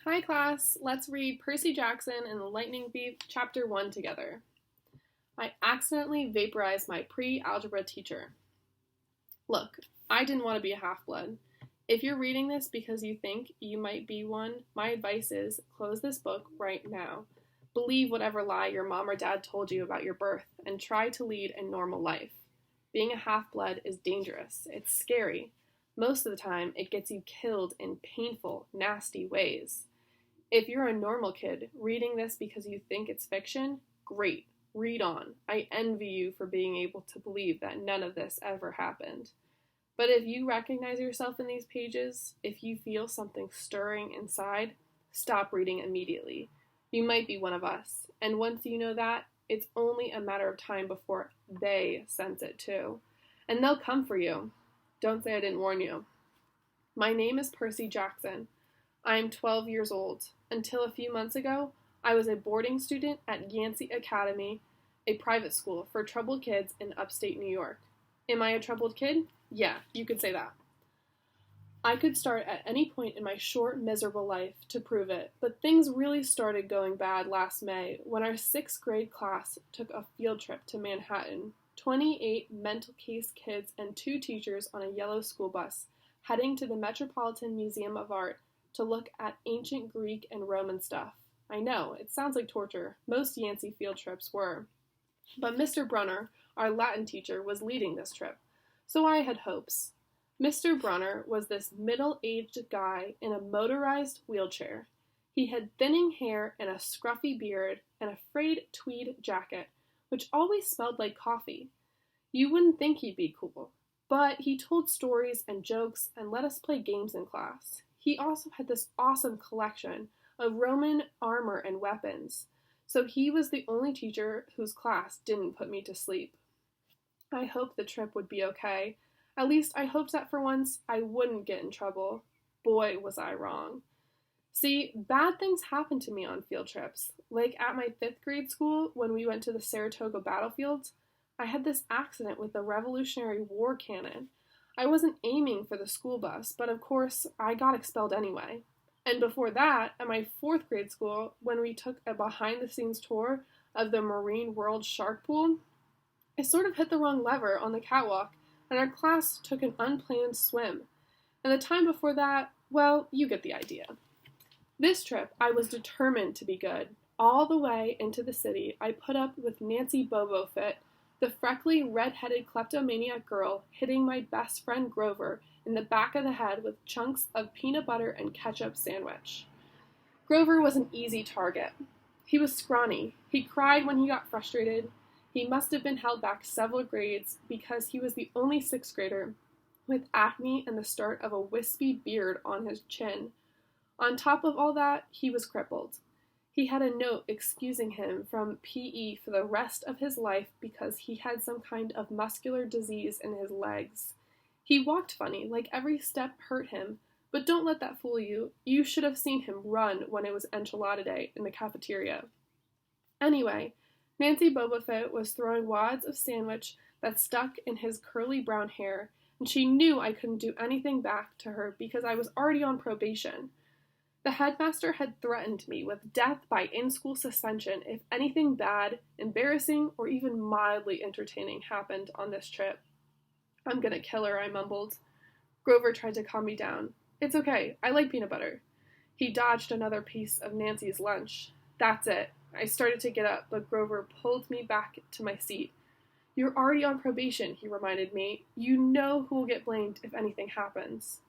Hi class, let's read Percy Jackson and the Lightning Thief Chapter 1 together. I accidentally vaporized my pre-algebra teacher. Look, I didn't want to be a half-blood. If you're reading this because you think you might be one, my advice is close this book right now. Believe whatever lie your mom or dad told you about your birth and try to lead a normal life. Being a half-blood is dangerous. It's scary. Most of the time, it gets you killed in painful, nasty ways. If you're a normal kid reading this because you think it's fiction, great, read on. I envy you for being able to believe that none of this ever happened. But if you recognize yourself in these pages, if you feel something stirring inside, stop reading immediately. You might be one of us, and once you know that, it's only a matter of time before they sense it too. And they'll come for you. Don't say I didn't warn you. My name is Percy Jackson. I am 12 years old. Until a few months ago, I was a boarding student at Yancey Academy, a private school for troubled kids in upstate New York. Am I a troubled kid? Yeah, you could say that. I could start at any point in my short, miserable life to prove it, but things really started going bad last May when our 6th grade class took a field trip to Manhattan. 28 mental case kids and 2 teachers on a yellow school bus heading to the Metropolitan Museum of Art to look at ancient Greek and Roman stuff. I know, it sounds like torture. Most Yancey field trips were. But Mr. Brunner, our Latin teacher, was leading this trip, so I had hopes. Mr. Brunner was this middle-aged guy in a motorized wheelchair. He had thinning hair and a scruffy beard and a frayed tweed jacket, which always smelled like coffee. You wouldn't think he'd be cool, but he told stories and jokes and let us play games in class. He also had this awesome collection of Roman armor and weapons, so he was the only teacher whose class didn't put me to sleep. I hoped the trip would be okay. At least I hoped that for once I wouldn't get in trouble. Boy, was I wrong. See, bad things happen to me on field trips. Like at my 5th grade school when we went to the Saratoga battlefield, I had this accident with a Revolutionary War cannon. I wasn't aiming for the school bus, but of course, I got expelled anyway. And before that, at my 4th grade school, when we took a behind-the-scenes tour of the Marine World Shark Pool, I sort of hit the wrong lever on the catwalk, and our class took an unplanned swim. And the time before that, well, you get the idea. This trip, I was determined to be good. All the way into the city, I put up with Nancy Bobofit, the freckly, red-headed kleptomaniac girl hitting my best friend Grover in the back of the head with chunks of peanut butter and ketchup sandwich. Grover was an easy target. He was scrawny. He cried when he got frustrated. He must have been held back several grades because he was the only 6th grader with acne and the start of a wispy beard on his chin. On top of all that, he was crippled. He had a note excusing him from PE for the rest of his life because he had some kind of muscular disease in his legs. He walked funny, like every step hurt him, but don't let that fool you. You should have seen him run when it was enchilada day in the cafeteria. Anyway, Nancy Bobofit was throwing wads of sandwich that stuck in his curly brown hair, and she knew I couldn't do anything back to her because I was already on probation. The headmaster had threatened me with death by in-school suspension if anything bad, embarrassing, or even mildly entertaining happened on this trip. I'm gonna kill her, I mumbled. Grover tried to calm me down. It's okay, I like peanut butter. He dodged another piece of Nancy's lunch. That's it. I started to get up, but Grover pulled me back to my seat. You're already on probation, he reminded me. You know who will get blamed if anything happens.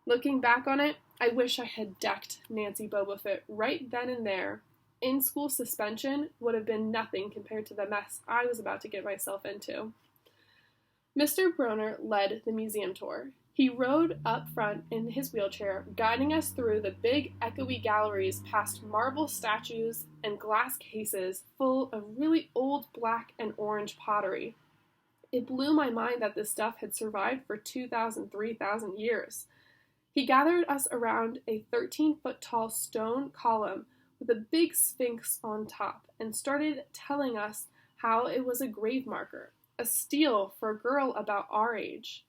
Looking back on it, I wish I had decked Nancy Bobofit right then and there. In-school suspension would have been nothing compared to the mess I was about to get myself into. Mr. Brunner led the museum tour. He rode up front in his wheelchair, guiding us through the big, echoey galleries past marble statues and glass cases full of really old black and orange pottery. It blew my mind that this stuff had survived for 2,000, 3,000 years. He gathered us around a 13-foot-tall stone column with a big sphinx on top and started telling us how it was a grave marker, a steal for a girl about our age.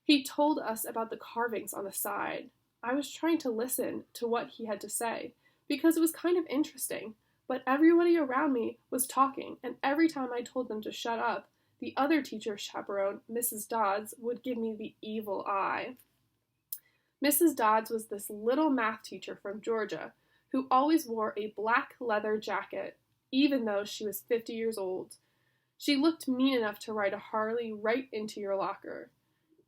He told us about the carvings on the side. I was trying to listen to what he had to say, because it was kind of interesting, but everybody around me was talking, and every time I told them to shut up, the other teacher's chaperone, Mrs. Dodds, would give me the evil eye. Mrs. Dodds was this little math teacher from Georgia who always wore a black leather jacket, even though she was 50 years old. She looked mean enough to ride a Harley right into your locker.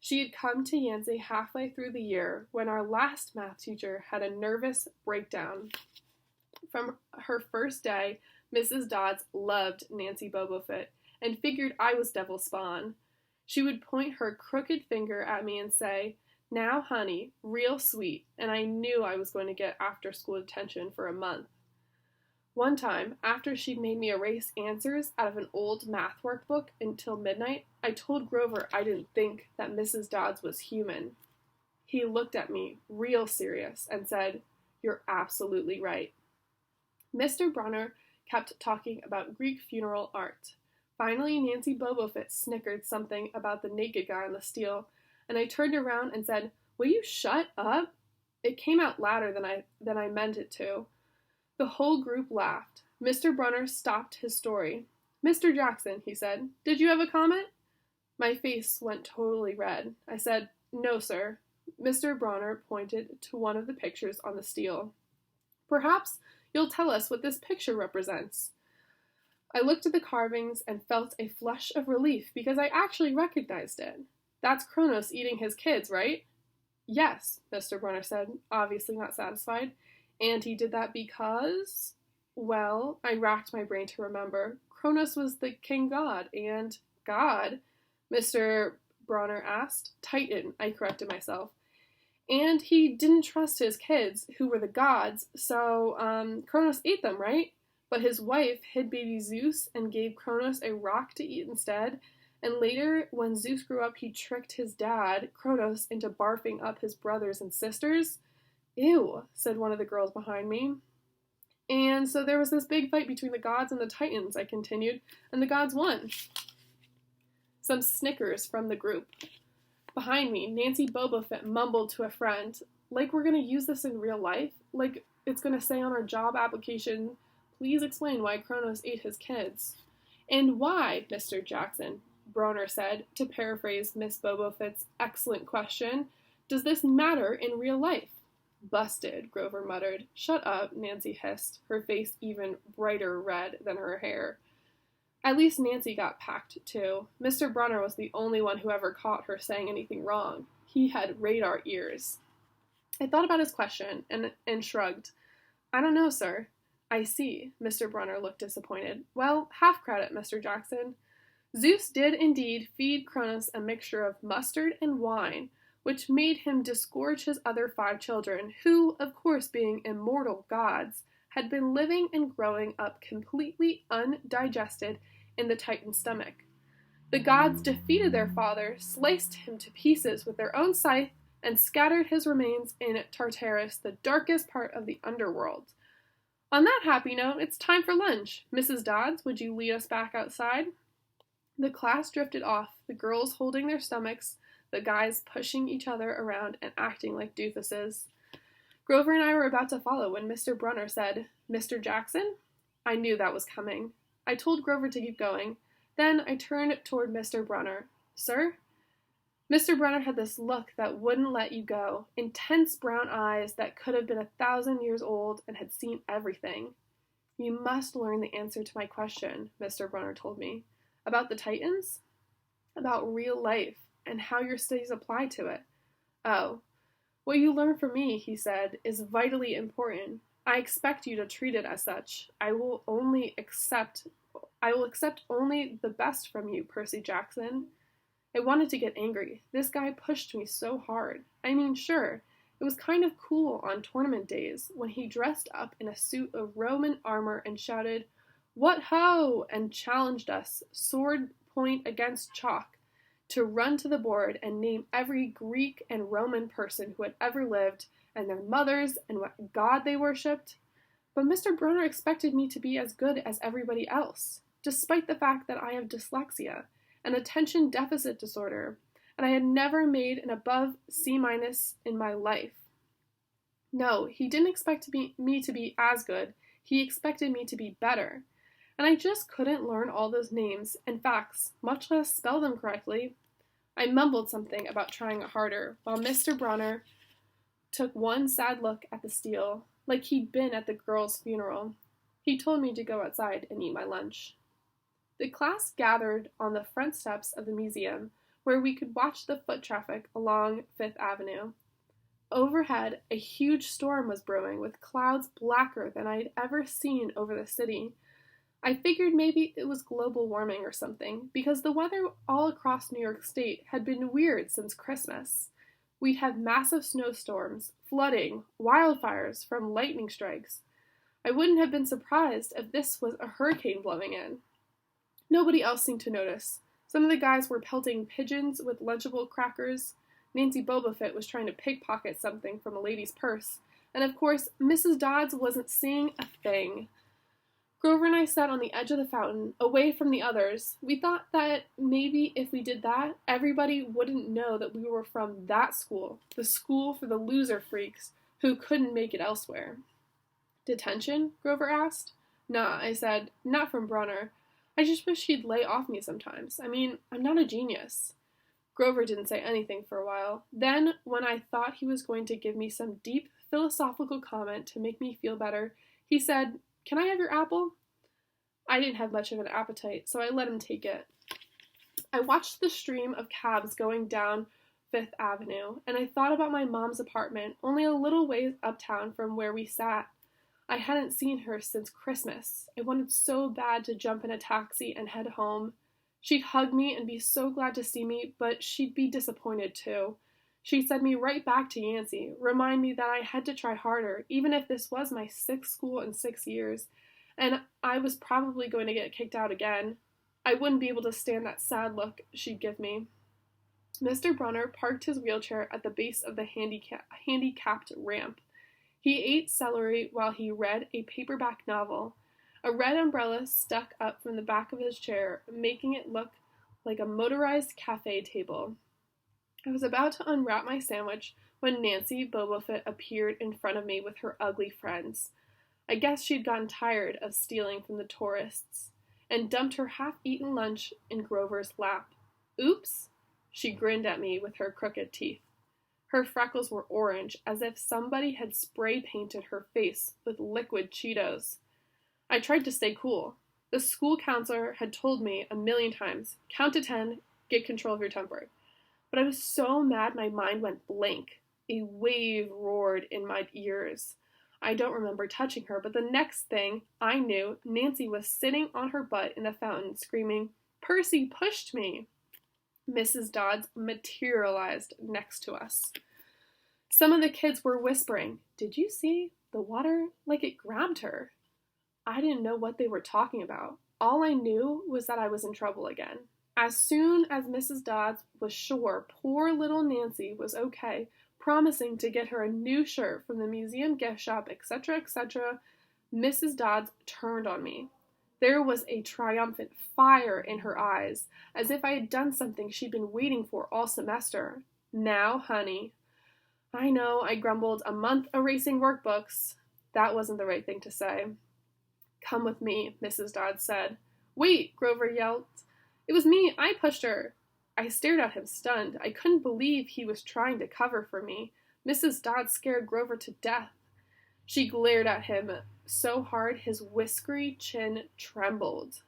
She had come to Yancey halfway through the year when our last math teacher had a nervous breakdown. From her first day, Mrs. Dodds loved Nancy Bobofoot and figured I was devil's spawn. She would point her crooked finger at me and say, "Now, honey, real sweet," and I knew I was going to get after-school detention for a month. One time, after she'd made me erase answers out of an old math workbook until midnight, I told Grover I didn't think that Mrs. Dodds was human. He looked at me, real serious, and said, "You're absolutely right." Mr. Brunner kept talking about Greek funeral art. Finally, Nancy Bobofoot snickered something about the naked guy on the steel, and I turned around and said, "Will you shut up?" It came out louder than I meant it to. The whole group laughed. Mr. Brunner stopped his story. "Mr. Jackson," he said, "did you have a comment?" My face went totally red. I said, "No, sir." Mr. Brunner pointed to one of the pictures on the steel. "Perhaps you'll tell us what this picture represents." I looked at the carvings and felt a flush of relief because I actually recognized it. "That's Kronos eating his kids, right?" "Yes," Mr. Brunner said, obviously not satisfied. "And he did that because—" Well, I racked my brain to remember. Kronos was the king god, and God? Mr. Brunner asked. "Titan," I corrected myself. "And he didn't trust his kids, who were the gods, so, Kronos ate them, right? But his wife hid baby Zeus and gave Kronos a rock to eat instead, and later, when Zeus grew up, he tricked his dad, Kronos, into barfing up his brothers and sisters." "Ew," said one of the girls behind me. "And so there was this big fight between the gods and the Titans," I continued, "and the gods won." Some snickers from the group. Behind me, Nancy Bobofoot mumbled to a friend, "Like we're going to use this in real life? Like it's going to say on our job application, 'Please explain why Kronos ate his kids.'" "And why, Mr. Jackson," Brunner said, to paraphrase Miss Bobofoot's excellent question, "does this matter in real life?" "Busted," Grover muttered. "Shut up," Nancy hissed, her face even brighter red than her hair. At least Nancy got packed, too. Mr. Brunner was the only one who ever caught her saying anything wrong. He had radar ears. I thought about his question and shrugged. "I don't know, sir." "I see." Mr. Brunner looked disappointed. "Well, half credit, Mr. Jackson. Zeus did indeed feed Kronos a mixture of mustard and wine, which made him disgorge his other 5 children, who, of course being immortal gods, had been living and growing up completely undigested in the Titan's stomach. The gods defeated their father, sliced him to pieces with their own scythe, and scattered his remains in Tartarus, the darkest part of the underworld. On that happy note, it's time for lunch. Mrs. Dodds, would you lead us back outside?" The class drifted off, the girls holding their stomachs, the guys pushing each other around and acting like doofuses. Grover and I were about to follow when Mr. Brunner said, "Mr. Jackson?" I knew that was coming. I told Grover to keep going. Then I turned toward Mr. Brunner. "Sir?" Mr. Brunner had this look that wouldn't let you go, intense brown eyes that could have been 1,000 years old and had seen everything. "You must learn the answer to my question," Mr. Brunner told me. "About the Titans?" "About real life, and how your studies apply to it." "Oh. What you learn from me," he said, "is vitally important. I expect you to treat it as such. I will accept only the best from you, Percy Jackson." I wanted to get angry. This guy pushed me so hard. I mean, sure, it was kind of cool on tournament days when he dressed up in a suit of Roman armor and shouted, "What ho!" and challenged us, sword point against chalk, to run to the board and name every Greek and Roman person who had ever lived, and their mothers, and what god they worshipped. But Mr. Brunner expected me to be as good as everybody else, despite the fact that I have dyslexia, an attention deficit disorder, and I had never made an above C- in my life. No, he didn't expect me to be as good. He expected me to be better. And I just couldn't learn all those names and facts, much less spell them correctly. I mumbled something about trying harder, while Mr. Bronner took one sad look at the steel, like he'd been at the girl's funeral. He told me to go outside and eat my lunch. The class gathered on the front steps of the museum, where we could watch the foot traffic along Fifth Avenue. Overhead, a huge storm was brewing, with clouds blacker than I'd ever seen over the city. I figured maybe it was global warming or something, because the weather all across New York State had been weird since Christmas. We'd had massive snowstorms, flooding, wildfires from lightning strikes. I wouldn't have been surprised if this was a hurricane blowing in. Nobody else seemed to notice. Some of the guys were pelting pigeons with Lunchable crackers. Nancy Bobofit was trying to pickpocket something from a lady's purse. And of course, Mrs. Dodds wasn't seeing a thing. Grover and I sat on the edge of the fountain, away from the others. We thought that maybe if we did that, everybody wouldn't know that we were from that school, the school for the loser freaks who couldn't make it elsewhere. Detention? Grover asked. Nah, I said, not from Brunner. I just wish he'd lay off me sometimes. I mean, I'm not a genius. Grover didn't say anything for a while. Then, when I thought he was going to give me some deep, philosophical comment to make me feel better, he said, Can I have your apple? I didn't have much of an appetite, so I let him take it. I watched the stream of cabs going down Fifth Avenue, and I thought about my mom's apartment, only a little ways uptown from where we sat. I hadn't seen her since Christmas. I wanted so bad to jump in a taxi and head home. She'd hug me and be so glad to see me, but she'd be disappointed too. She'd send me right back to Yancey, remind me that I had to try harder, even if this was my 6th school in 6 years, and I was probably going to get kicked out again. I wouldn't be able to stand that sad look she'd give me. Mr. Brunner parked his wheelchair at the base of the handicapped ramp. He ate celery while he read a paperback novel. A red umbrella stuck up from the back of his chair, making it look like a motorized cafe table. I was about to unwrap my sandwich when Nancy Bobofit appeared in front of me with her ugly friends. I guess she'd gotten tired of stealing from the tourists, and dumped her half-eaten lunch in Grover's lap. Oops! She grinned at me with her crooked teeth. Her freckles were orange, as if somebody had spray-painted her face with liquid Cheetos. I tried to stay cool. The school counselor had told me 1,000,000 times, count to 10, get control of your temper. But I was so mad my mind went blank. A wave roared in my ears. I don't remember touching her, but the next thing I knew, Nancy was sitting on her butt in the fountain, screaming, Percy pushed me! Mrs. Dodds materialized next to us. Some of the kids were whispering, Did you see the water? Like it grabbed her. I didn't know what they were talking about. All I knew was that I was in trouble again. As soon as Mrs. Dodds was sure poor little Nancy was okay, promising to get her a new shirt from the museum gift shop, etc., Mrs. Dodds turned on me. There was a triumphant fire in her eyes, as if I had done something she'd been waiting for all semester. Now, honey. I know, I grumbled, a month erasing workbooks. That wasn't the right thing to say. Come with me, Mrs. Dodds said. Wait, Grover yelled. It was me, I pushed her. I stared at him stunned. I couldn't believe he was trying to cover for me. Mrs. Dodds scared Grover to death. She glared at him so hard his whiskery chin trembled.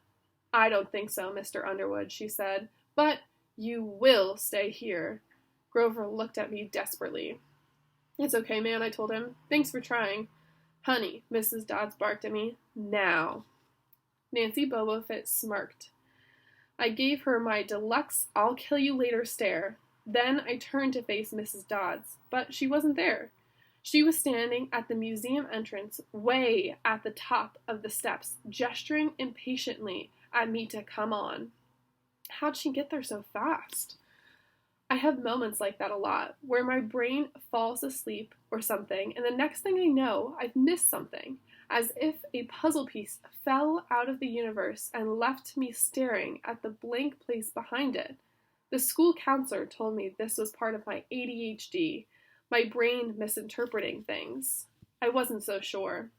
I don't think so, Mr. Underwood, she said, but you will stay here. Grover looked at me desperately. It's okay, man, I told him. Thanks for trying. Honey, Mrs. Dodds barked at me. Now. Nancy Bobofit smirked. I gave her my deluxe I'll kill you later stare. Then I turned to face Mrs. Dodds, but she wasn't there. She was standing at the museum entrance, way at the top of the steps, gesturing impatiently at me to come on. How'd she get there so fast? I have moments like that a lot, where my brain falls asleep or something, and the next thing I know, I've missed something, as if a puzzle piece fell out of the universe and left me staring at the blank place behind it. The school counselor told me this was part of my ADHD, My brain misinterpreting things. I wasn't so sure.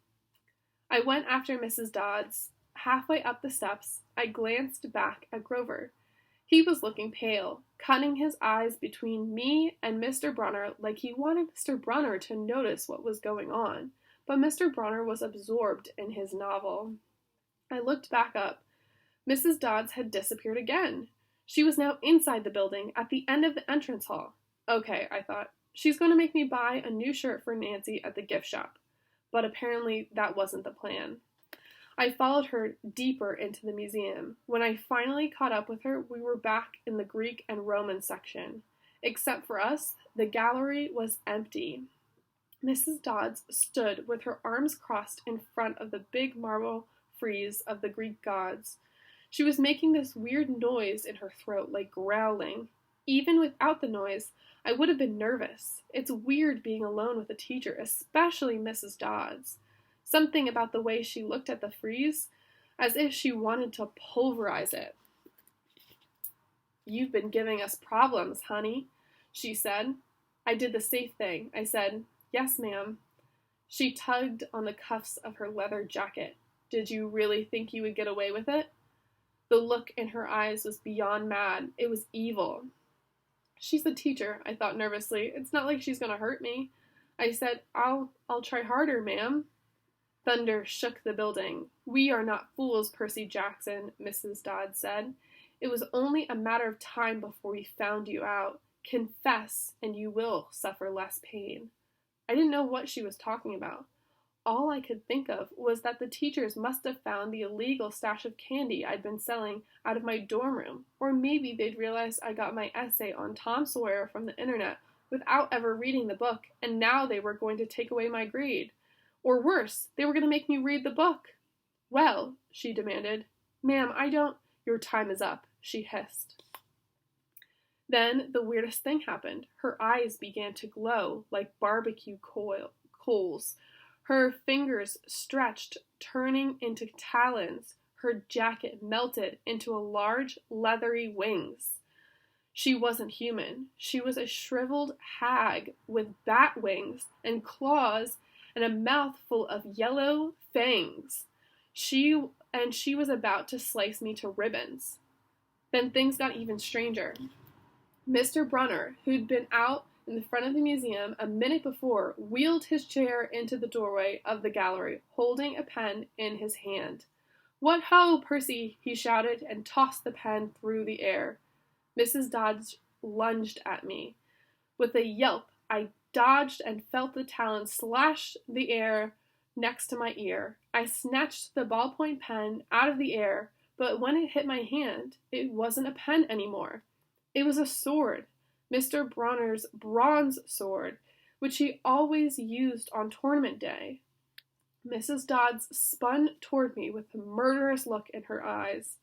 I went after Mrs. Dodds. Halfway up the steps, I glanced back at Grover. He was looking pale, cutting his eyes between me and Mr. Brunner like he wanted Mr. Brunner to notice what was going on, but Mr. Brunner was absorbed in his novel. I looked back up. Mrs. Dodds had disappeared again. She was now inside the building, at the end of the entrance hall. Okay, I thought, she's going to make me buy a new shirt for Nancy at the gift shop. But apparently that wasn't the plan. I followed her deeper into the museum. When I finally caught up with her, we were back in the Greek and Roman section. Except for us, the gallery was empty. Mrs. Dodds stood with her arms crossed in front of the big marble frieze of the Greek gods. She was making this weird noise in her throat, like growling. Even without the noise, I would have been nervous. It's weird being alone with a teacher, especially Mrs. Dodds. Something about the way she looked at the frieze, as if she wanted to pulverize it. "You've been giving us problems, honey," she said. I did the safe thing. I said, "Yes, ma'am." She tugged on the cuffs of her leather jacket. "Did you really think you would get away with it?" The look in her eyes was beyond mad. It was evil. "She's the teacher," I thought nervously. "It's not like she's going to hurt me." I said, I'll try harder, ma'am." Thunder shook the building. "We are not fools, Percy Jackson," Mrs. Dodd said. "It was only a matter of time before we found you out. Confess, and you will suffer less pain." I didn't know what she was talking about. All I could think of was that the teachers must have found the illegal stash of candy I'd been selling out of my dorm room, or maybe they'd realized I got my essay on Tom Sawyer from the internet without ever reading the book, and now they were going to take away my grade. Or worse, they were going to make me read the book. "Well," she demanded. "Ma'am, I don't—" "Your time is up," she hissed. Then the weirdest thing happened. Her eyes began to glow like barbecue coals. Her fingers stretched, turning into talons. Her jacket melted into a large, leathery wings. She wasn't human. She was a shriveled hag with bat wings and claws and a mouth full of yellow fangs. She was about to slice me to ribbons. Then things got even stranger. Mr. Brunner, who'd been out in the front of the museum a minute before, wheeled his chair into the doorway of the gallery, holding a pen in his hand. "What ho, Percy!" he shouted, and tossed the pen through the air. Mrs. Dodds lunged at me. With a yelp, I dodged and felt the talon slash the air next to my ear. I snatched the ballpoint pen out of the air, but when it hit my hand, it wasn't a pen anymore. It was a sword, Mr. Brunner's bronze sword, which he always used on tournament day. Mrs. Dodds spun toward me with a murderous look in her eyes.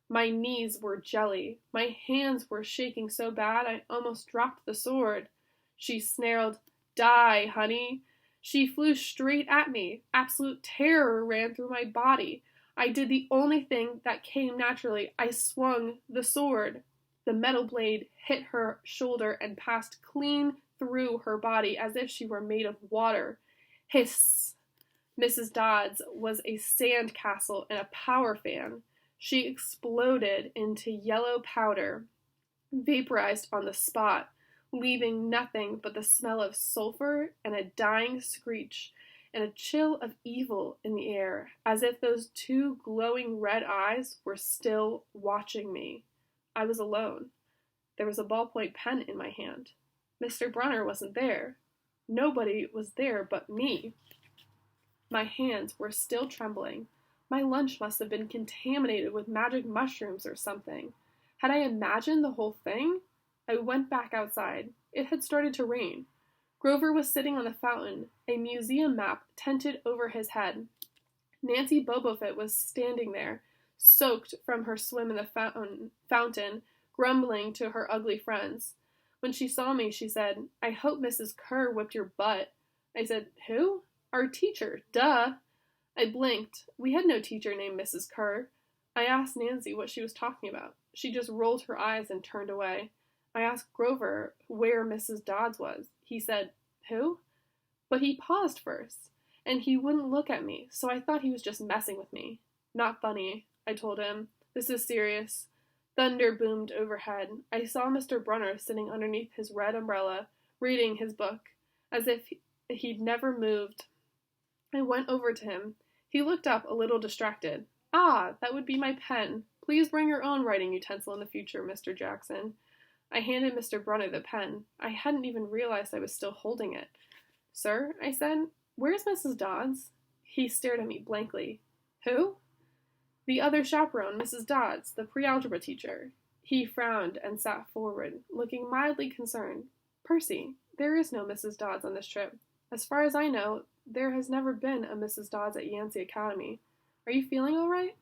My knees were jelly. My hands were shaking so bad I almost dropped the sword. She snarled, "Die, honey." She flew straight at me. Absolute terror ran through my body. I did the only thing that came naturally. I swung the sword. The metal blade hit her shoulder and passed clean through her body as if she were made of water. Hiss! Mrs. Dodds was a sand castle and a power fan. She exploded into yellow powder, vaporized on the spot, leaving nothing but the smell of sulfur and a dying screech and a chill of evil in the air, as if those two glowing red eyes were still watching me. I was alone. There was a ballpoint pen in my hand. Mr. Brunner wasn't there. Nobody was there but me. My hands were still trembling. My lunch must have been contaminated with magic mushrooms or something. Had I imagined the whole thing? I went back outside. It had started to rain. Grover was sitting on the fountain, a museum map tented over his head. Nancy Bobofit was standing there, soaked from her swim in the fountain, grumbling to her ugly friends. When she saw me, she said, "I hope Mrs. Kerr whipped your butt." I said, "Who?" "Our teacher, duh." I blinked. We had no teacher named Mrs. Kerr. I asked Nancy what she was talking about. She just rolled her eyes and turned away. I asked Grover where Mrs. Dodds was. He said, Who? But he paused first, and he wouldn't look at me, so I thought he was just messing with me. Not funny, I told him. This is serious. Thunder boomed overhead. I saw Mr. Brunner sitting underneath his red umbrella, reading his book, as if he'd never moved. I went over to him. He looked up, a little distracted. Ah, that would be my pen. Please bring your own writing utensil in the future, Mr. Jackson. I handed Mr. Brunner the pen. I hadn't even realized I was still holding it. Sir, I said, where's Mrs. Dodds? He stared at me blankly. Who? The other chaperone, Mrs. Dodds, the pre-algebra teacher. He frowned and sat forward, looking mildly concerned. Percy, there is no Mrs. Dodds on this trip. As far as I know, there has never been a Mrs. Dodds at Yancey Academy. Are you feeling all right?